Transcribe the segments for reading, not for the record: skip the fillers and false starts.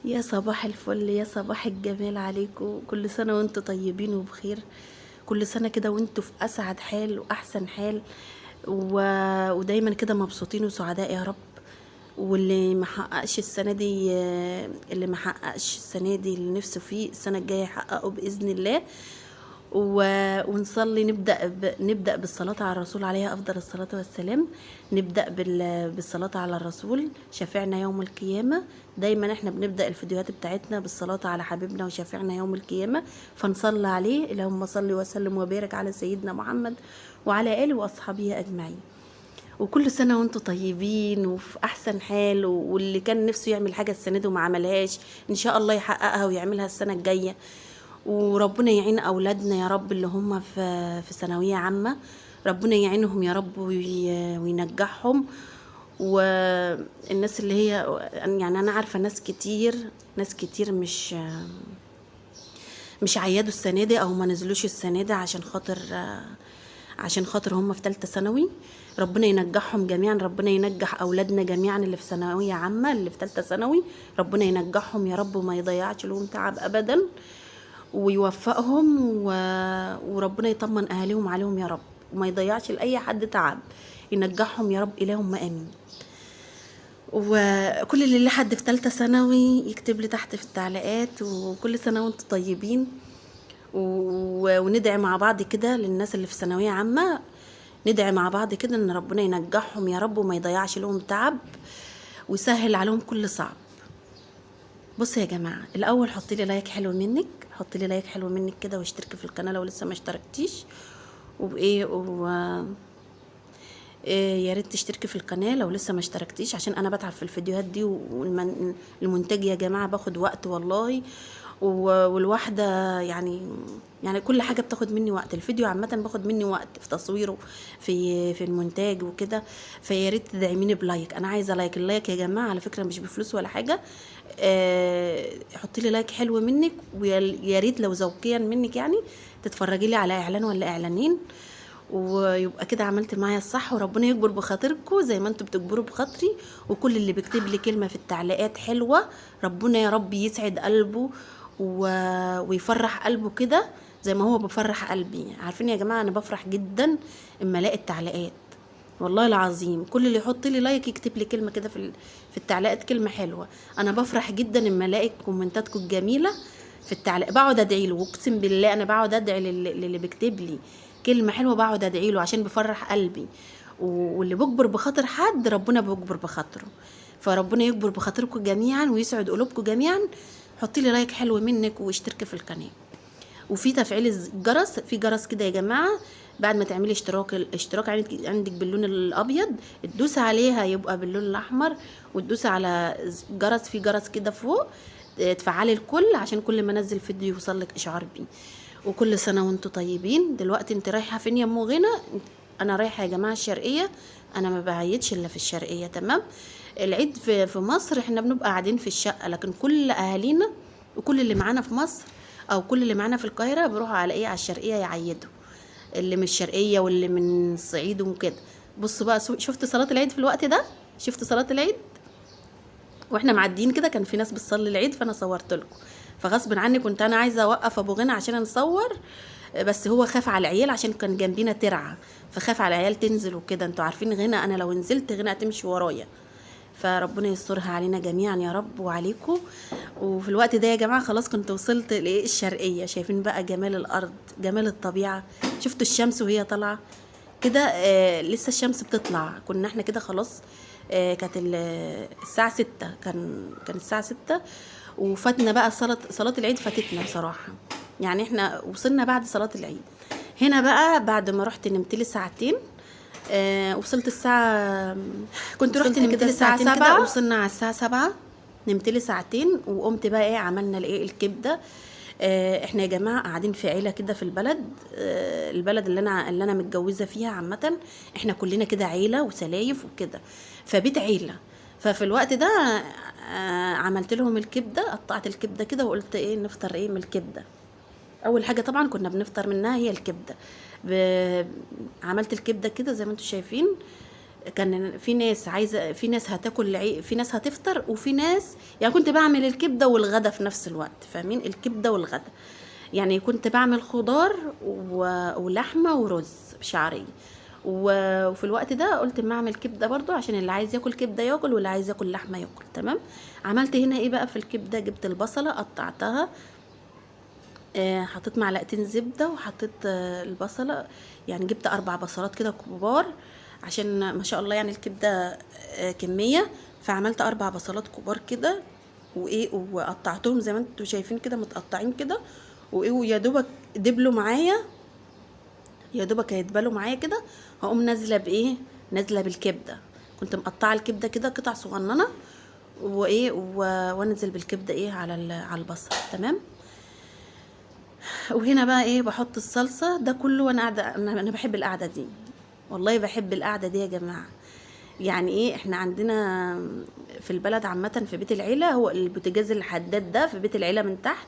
يا صباح الفل، يا صباح الجمال عليكم. كل سنة وانتم طيبين وبخير. كل سنة كده وانتم في أسعد حال وأحسن حال و... ودايما كده مبسوطين وسعداء يا رب. واللي محققش السنة دي، اللي محققش السنة دي اللي نفسه فيه السنة الجاية يحققه بإذن الله. ونصلي، نبدأ بالصلاة على الرسول عليه أفضل الصلاة والسلام. نبدأ بالصلاة على الرسول شفيعنا يوم القيامة. دايما احنا بنبدأ الفيديوهات بتاعتنا بالصلاة على حبيبنا وشفيعنا يوم القيامة، فنصلي عليه. اللهم صل وسلم وبارك على سيدنا محمد وعلى آله وأصحابه أجمعين. وكل سنة وانتم طيبين وفي أحسن حال، واللي كان نفسه يعمل حاجة السنة دي وما عملهاش إن شاء الله يحققها ويعملها السنة الجاية. وربنا يعين اولادنا يا رب اللي هم في ثانويه عامه. ربنا يعينهم يا رب وينجحهم. والناس اللي هي يعني انا عارفه ناس كتير مش عيادوا السنه دي او ما نزلوش السنه دي عشان خاطر هم في ثالثه ثانوي. ربنا ينجحهم جميعا، ربنا ينجح اولادنا جميعا اللي في ثانويه عامه، اللي في ثالثه ثانوي. ربنا ينجحهم يا رب وما يضيعش لهم تعب ابدا، ويوفقهم وربنا يطمن اهاليهم عليهم يا رب، وما يضيعش لاي حد تعب. ينجحهم يا رب، اللهم امين. وكل اللي حد في ثالثه ثانوي يكتب لي تحت في التعليقات. وكل سنه وانتم طيبين. وندعي مع بعض كده للناس اللي في ثانويه عامه. ندعي مع بعض كده ان ربنا ينجحهم يا رب وما يضيعش لهم تعب، ويسهل عليهم كل صعب. بصوا يا جماعه، الاول حطي لي لايك حلو منك، حطي لي لايك حلو منك كده، واشتركي في القناه لو لسه ما اشتركتيش. وايه يا ريت تشتركي في القناه لو لسه ما اشتركتيش، عشان انا بتعب في الفيديوهات دي. والمونتاج يا جماعه باخد وقت والله. والواحده يعني كل حاجه بتاخد مني وقت. الفيديو عامه باخد مني وقت في تصويره، في المونتاج وكده. فيا ريت تدعميني بلايك. انا عايزه لايك. اللايك يا جماعه على فكره مش بفلوس ولا حاجه. حطي لي لايك حلو منك، ويا ريت لو ذوقيا منك يعني تتفرجي لي على اعلان ولا اعلانين، ويبقى كده عملت معايا الصح. وربنا يكبر بخاطركم زي ما انتوا بتكبروا بخاطري. وكل اللي بيكتب لي كلمه في التعليقات حلوه، ربنا يا رب يسعد قلبه ويفرح قلبه كده زي ما هو بفرح قلبي. عارفين يا جماعه انا بفرح جدا اما الاقي التعليقات، والله العظيم. كل اللي يحط لي لايك يكتب لي كلمه كده في التعليقات، كلمه حلوه. انا بفرح جدا اما الاقي كومنتاتكم الجميله في التعليق. بقعد ادعي له، واقسم بالله انا بقعد ادعي للي بيكتب لي كلمه حلوه. بقعد ادعي له عشان بفرح قلبي. واللي بيكبر بخاطر حد ربنا بيكبر بخاطره. فربنا يكبر بخاطركم جميعا ويسعد قلوبكم جميعا. حطي لي لايك حلو منك واشتركي في القناه. وفي تفعيل الجرس، في جرس كده يا جماعه. بعد ما تعملي الاشتراك عندك باللون الابيض، تدوسي عليها يبقى باللون الاحمر. وتدوسي على جرس، في جرس كده فوق، تفعلي الكل عشان كل ما انزل فيديو يوصلك اشعار بيه. وكل سنه وانتم طيبين. دلوقتي انت رايحه فين يا ام غنى؟ انا رايحه يا جماعه الشرقيه. انا ما بعيدش الا في الشرقيه، تمام. العيد في مصر احنا بنبقى قاعدين في الشقه، لكن كل اهالينا وكل اللي معانا في مصر او كل اللي معانا في القاهره بيروحوا على على الشرقيه يعيدوا. اللي من الشرقيه واللي من الصعيد وكده. بصوا بقى، شفت صلاه العيد في الوقت ده؟ شفت صلاه العيد واحنا معديين كده كان في ناس بتصلي العيد، فانا صورت لكم. فغصب عني كنت انا عايزه اوقف ابو غنى عشان نصور، بس هو خاف على العيال عشان كان جنبينا ترعه، فخاف على العيال تنزل وكده. انتوا عارفين غنى انا لو نزلت غنى هتمشي ورايا. فربنا يسترها علينا جميعا يا رب وعليكم. وفي الوقت ده يا جماعه خلاص كنت وصلت الشرقيه. شايفين بقى جمال الارض، جمال الطبيعه. شفتوا الشمس وهي طالعه كده؟ لسه الشمس بتطلع. كنا احنا كده خلاص. كانت الساعه 6، كان الساعه 6. وفاتنا بقى صلاه العيد فاتتنا بصراحه. يعني احنا وصلنا بعد صلاه العيد. هنا بقى بعد ما رحت نمت لي ساعتين. وصلت الساعة، كنت رحت نمت لي الساعة 7. وصلنا على الساعة 7، نمت لي ساعتين. وقمت بقى عملنا الكبدة. احنا يا جماعة قاعدين في عيلة كده في البلد. البلد اللي انا متجوزة فيها عامة. احنا كلنا كده عيلة وسلايف وكده، فبيت عيلة. ففي الوقت ده عملت لهم الكبدة، قطعت الكبدة كده وقلت نفطر من الكبدة. اول حاجه طبعا كنا بنفطر منها هي الكبده. عملت الكبده كده زي ما انتم شايفين. كان في ناس عايزه، في ناس هتاكل في ناس هتفطر، وفي ناس يعني كنت بعمل الكبده والغدا في نفس الوقت، فاهمين؟ الكبده والغدا يعني كنت بعمل خضار ولحمه ورز بشعريه، وفي الوقت ده قلت ما اعمل كبده برضو عشان اللي عايز ياكل كبده ياكل واللي عايز ياكل لحمه ياكل. تمام. عملت هنا ايه بقى في الكبده؟ جبت البصله قطعتها، حطيت معلقتين زبده، وحطيت البصله، يعني جبت 4 بصلات كده كبار عشان ما شاء الله يعني الكبده كميه، فعملت 4 بصلات كبار كده وايه، وقطعتهم زي ما انتوا شايفين كده متقطعين كده، وايه، ويا دوبك دبلوا معايا، يا دوبك هيدبلوا معايا كده، هقوم نازله بايه، نازله بالكبده. كنت مقطعه الكبده كده قطع صغننه، وايه وانزل بالكبده ايه على البصل. تمام. وهنا بقى ايه، بحط الصلصه ده كله وانا قاعده. انا بحب القعده دي، والله بحب القعده دي يا جماعه. يعني ايه، احنا عندنا في البلد عامه في بيت العيله هو البوتاجاز الحداد ده في بيت العيله من تحت.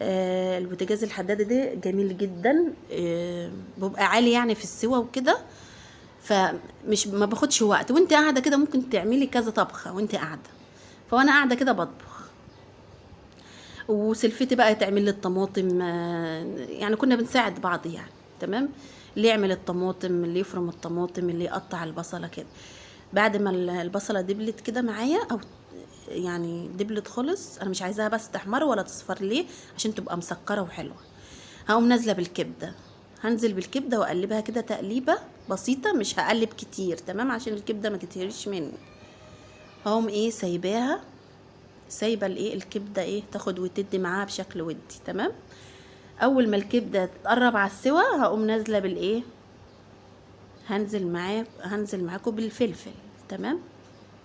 البوتاجاز الحداد ده جميل جدا، بيبقى عالي يعني في السوا وكده، فمش ما باخدش وقت، وانت قاعده كده ممكن تعملي كذا طبخه وانت قاعده. فوانا قاعده كده بطبخ، وسلفتي بقى تعمل لي الطماطم، يعني كنا بنساعد بعض يعني. تمام. اللي يعمل الطماطم، اللي يفرم الطماطم، اللي يقطع البصله كده. بعد ما البصله دبلت كده معايا، او يعني دبلت خالص، انا مش عايزاها بس تحمر ولا تصفر، ليه؟ عشان تبقى مسكره وحلوه. هقوم نازله بالكبده، هنزل بالكبده واقلبها كده تقليبه بسيطه، مش هقلب كتير. تمام، عشان الكبده ما تتهريش مني. هقوم ايه، سايبه الايه، الكبده ايه، تاخد وتدي معاها بشكل ودي. تمام. اول ما الكبده تقرب على السوا، هقوم نازله بالايه، هنزل معاكم بالفلفل. تمام.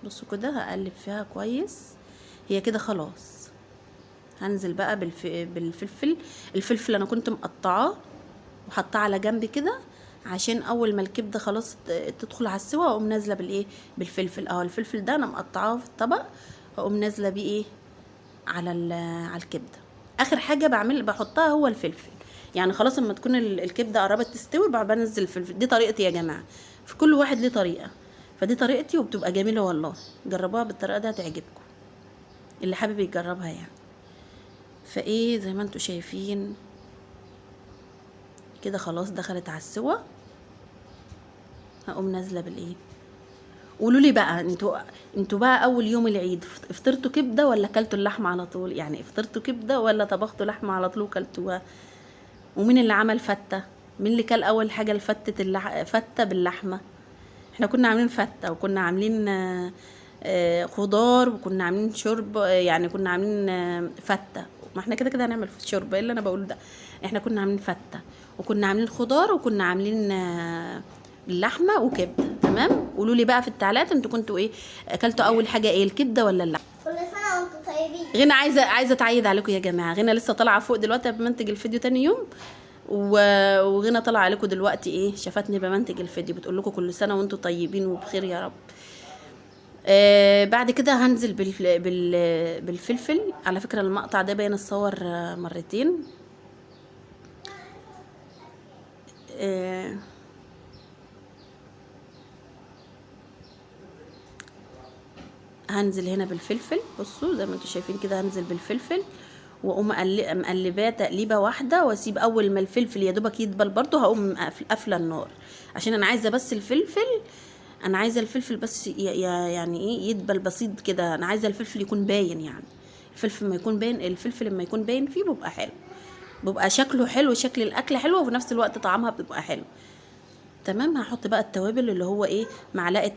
بصوا كده، هقلب فيها كويس، هي كده خلاص. هنزل بقى بالفلفل. الفلفل انا كنت مقطعاه وحطاه على جنب كده، عشان اول ما الكبده خلاص تدخل على السوا، اقوم نازله بالايه، بالفلفل. الفلفل ده انا مقطعاه في الطبق، اقوم نازله بيه ايه، على الكبده. اخر حاجه بحطها هو الفلفل، يعني خلاص لما تكون الكبده قربت تستوي بقى بنزل الفلفل. دي طريقتي يا جماعه، في كل واحد ليه طريقه، فدي طريقتي وبتبقى جميله والله. جربوها بالطريقه دي هتعجبكم، اللي حابب يجربها يعني. فايه زي ما انتوا شايفين كده خلاص دخلت على السوا، هقوم نازله بالايه. قولوا لي بقى انتوا بقى اول يوم العيد افطرتوا كبده ولا اكلتوا اللحمه على طول؟ يعني افطرتوا كبده ولا طبختوا لحمه على طول وكلتوها؟ ومين اللي عمل فته؟ مين اللي كل اول حاجه فته باللحمه؟ احنا كنا عاملين فته، وكنا عاملين خضار، وكنا عاملين شرب، يعني كنا عاملين فته. ما احنا كده كده هنعمل شرب، ايه اللي انا بقوله ده؟ احنا كنا عاملين فته، وكنا عاملين خضار، وكنا عاملين اللحمه وكبده. تمام. قولوا لي بقى في التعليقات انتوا كنتوا ايه، اكلتوا اول حاجه ايه، الكبده ولا اللحمه؟ كل سنه وانتم طيبين. غنى عايزه تعيد عليكم يا جماعه. غنى لسه طالعه فوق دلوقتي بمنتج الفيديو تاني يوم، وغنى طالعه عليكم دلوقتي ايه، شافتني بمنتج الفيديو، بتقول لكم كل سنه وانتم طيبين وبخير يا رب. بعد كده هنزل بالفلفل. على فكره المقطع ده باين الصور مرتين. هنزل هنا بالفلفل، بصوا زي ما انتم شايفين كده، هنزل بالفلفل واقوم مقلباه تقليبه واحده، واسيب اول ما الفلفل يا دوبك يدبل برضو، هقوم قافله النار، عشان انا عايزه بس الفلفل بس يعني ايه، يدبل بسيط كده. انا عايزه الفلفل يكون باين، يعني الفلفل لما يكون باين فيه بيبقى حلو، بيبقى شكله حلو، شكل الاكل حلو، وفي نفس الوقت طعمها بتبقى حلو. تمام. هحط بقى التوابل اللي هو ايه، معلقه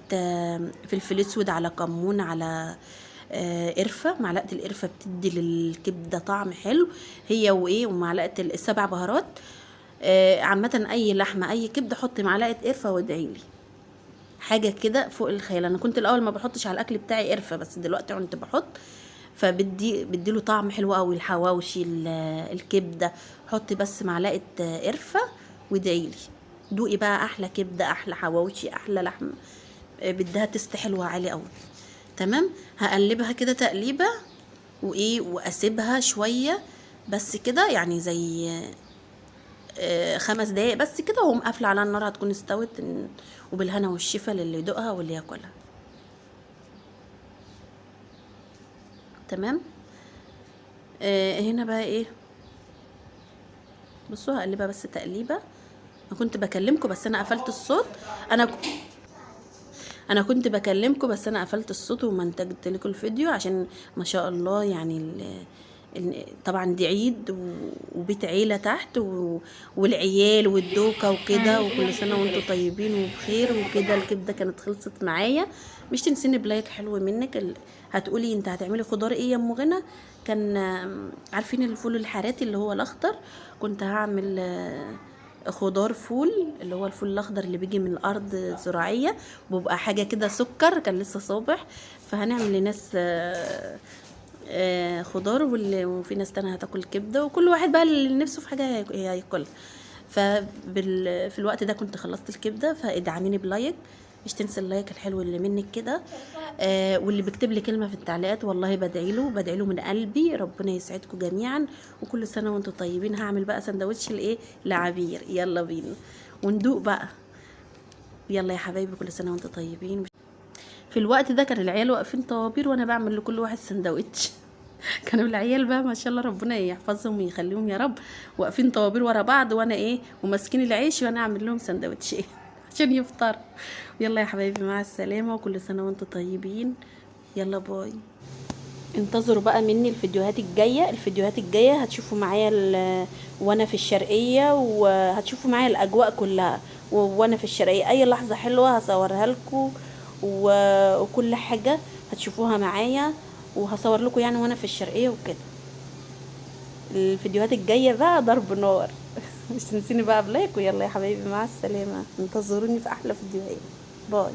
فلفل اسود، على كمون، على قرفه. معلقه القرفه بتدي للكبده طعم حلو، هي وايه، ومعلقه السبع بهارات. عامه اي لحمه اي كبده حطي معلقه قرفه وادعيلي، حاجه كده فوق الخيال. انا كنت الاول ما بحطش على الاكل بتاعي قرفه، بس دلوقتي كنت بحط، بديله طعم حلو قوي. الحواوشي، الكبده، حطي بس معلقه قرفه وادعيلي. دوقي بقى احلى كبده، احلى حواوشي، احلى لحم، بدها تست حلوه عالي قوي. تمام. هقلبها كده تقليبه وايه، واسيبها شويه بس كده، يعني زي 5 دقايق بس كده، واقوم قافله على النار، هتكون استوت. وبالهنا والشفا للي يدوقها واللي ياكلها. تمام. هنا بقى ايه، بصوا هقلبها بس تقليبه. انا كنت بكلمكم بس انا قفلت الصوت. انا كنت بكلمكم بس انا قفلت الصوت وما انتجت لكم الفيديو، عشان ما شاء الله يعني طبعا دي عيد وبيت عيلة تحت والعيال والدوكة وكده، وكل سنة وانتم طيبين وبخير وكده. الكبدة كانت خلصت معايا. مش تنسيني بلايك حلو منك. هتقولي انت هتعملي خضار ايه يا ام غنى؟ كان عارفين الفول الحراتي اللي هو الاخضر؟ كنت هعمل خضار فول، اللي هو الفول الاخضر اللي بيجي من الارض زراعيه، بيبقى حاجه كده سكر، كان لسه صابح. فهنعمل لناس خضار، وفي ناس تانية هتاكل كبده، وكل واحد بقى اللي نفسه في حاجه هياكلها. في الوقت ده كنت خلصت الكبده. فادعميني بلايك، مش تنسى اللايك الحلو اللي منك كده. واللي بيكتب لي كلمه في التعليقات والله بدعي له من قلبي، ربنا يسعدكم جميعا وكل سنه وانتم طيبين. هعمل بقى سندوتش الايه، لعبير. يلا بينا وندوق بقى. يلا يا حبايبي، كل سنه وانتم طيبين. في الوقت ده كان العيال واقفين طوابير وانا بعمل لكل واحد سندوتش. كانوا العيال بقى ما شاء الله ربنا يحفظهم ويخليهم يا رب، واقفين طوابير ورا بعض، وانا ايه وماسكين العيش، وانا اعمل لهم سندوتشين عشان يفطروا. يلا يا حبايبي، مع السلامه وكل سنه وانتم طيبين. يلا باي. انتظروا بقى مني الفيديوهات الجايه هتشوفوا معايا وانا في الشرقيه، وهتشوفوا معايا الاجواء كلها وانا في الشرقيه. اي لحظه حلوه هصورها لكم، وكل حاجه هتشوفوها معايا، وهصور لكم يعني وانا في الشرقيه وكده. الفيديوهات الجايه بقى ضرب نار. مش تنسيني بقى بلايك. ويلا يا حبايبي، مع السلامه، انتظروني في احلى فيديوهات. باي.